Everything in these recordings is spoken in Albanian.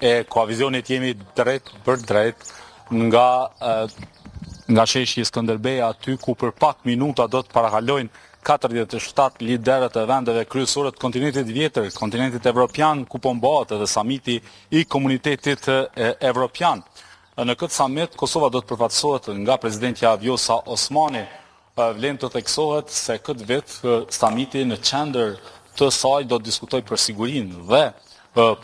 e koalizionit jemi drejt për drejt nga sheshi Skënderbej aty ku për pak minuta do të parakalojnë 47 liderët e vendeve kryesore të kontinentit vjetër, kontinentit evropian, ku po mbahet edhe samiti i komunitetit evropian. Në këtë summit, Kosova do të përfaqësohet nga presidentja Vjosa Osmani. Vlen të theksohet se këtë vit samiti në qendër të saj do të diskutoj për sigurinë dhe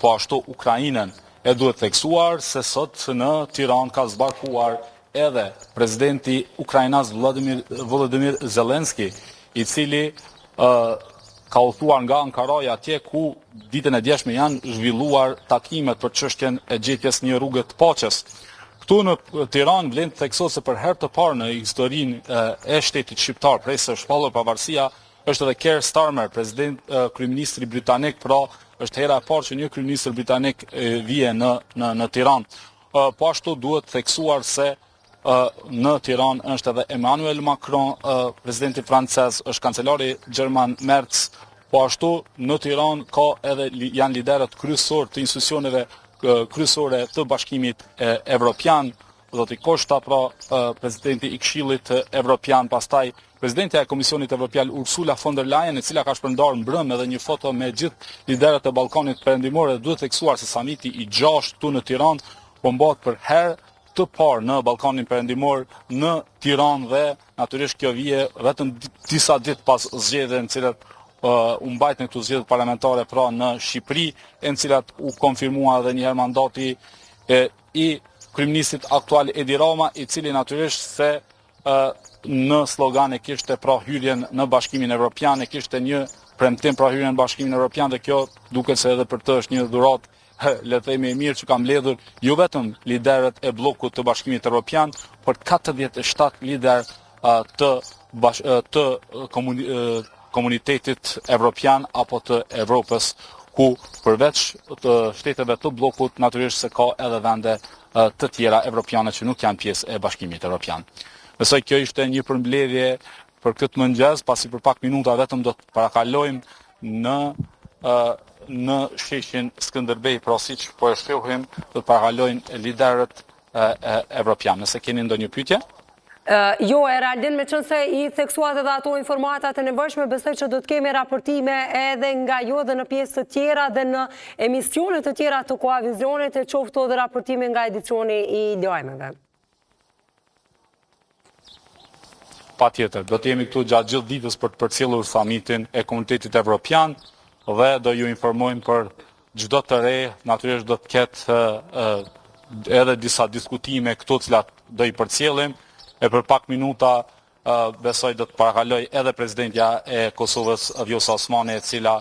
po ashtu Ukrainën. E duhet theksuar se sot në Tiranë ka zbarkuar edhe presidenti Ukrainas Volodymyr Zelenski, i cili ka udhëtuar nga Ankaraja atje ku ditën e djeshme janë zhvilluar takimet për çështjen e gjetjes një rrugë të paqes. Këtu në Tiranë vlen të theksohet se për herë të parë në historinë e shtetit shqiptar, prej se shpallur pavarësia, është edhe Keir Starmer, kryeministri britanik, pra është hera e parë që një kryeminist britanik vije në Tiranë. Po ashtu duhet theksuar se në Tiranë është edhe Emmanuel Macron, presidenti francez, është kancelari Gjerman Merz, po ashtu në Tiranë ka edhe janë liderët kryesor të institucioneve kryesore të Bashkimit Evropian, zoti Costa, pra presidenti i Këshillit Evropian, pastaj presidentja e Komisionit Evropian Ursula von der Leyen, e cila ka shpërndarë mbrëm edhe një foto me gjithë liderët e Ballkanit Perëndimor, dhe duhet theksuar se samiti i 6 këtu në Tiranë po mbahet për herë të parë në Ballkanin Perëndimor në Tiranë, dhe natyrisht kjo vije vetëm disa ditë pas zgjedhjeve në cilat u mbajtën këtu zgjedhjet parlamentare pra në Shqipëri, në cilat u konfirmua edhe një herë mandati i kryeministit aktual Edi Rama, i cili natyrisht se në slogan e kishte pra hyrjen në Bashkimin Evropian, e kishte një premtim pra hyrjen në Bashkimin Evropian, dhe kjo duket se edhe për të është një dhuratë, le të themi e mirë, që ka mbledhur jo vetëm liderët e bllokut të Bashkimit Evropian, por 47 lider të komunitetit evropian apo të Evropës, ku përveç të shteteve të bllokut natyrisht se ka edhe vende të tjera evropiane që nuk janë pjesë e Bashkimit Evropian. Besoj kjo ishte një përmbledhje për këtë mëngjes, pasi për pak minuta vetëm do të parakalojmë në sheshin Skënderbej, pra siç po e shohim, do të parakalojnë liderët evropian. Nëse keni ndonjë pyetje? Jo, Eraldin, me qënë se i theksuat edhe ato informatat e nevojshme, besoj që do të kemi raportime edhe nga jo dhe në pjesë të tjera dhe në emisionet të tjera të koalizionit, e qofto dhe raportime nga edicioni i lajmeve. Pa tjetër, do të jemi këtu gjatë gjithë ditës për të përcjellur samitin e komunitetit evropian dhe do ju informojmë për çdo të re, natyrisht do të ketë edhe disa diskutime këtu të cilat do i përcjellim. E për pak minuta besoj do të parakaloj edhe presidentja e Kosovës Vjosa Osmani, e cila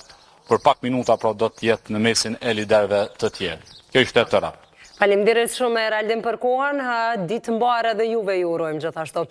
për pak minuta pra do të jetë në mesin e liderëve të tjerë. Kjo ishte tëra. Faleminderit shumë Eraldin për kohën, ditë mbarë edhe juve ju urojmë gjithashtu.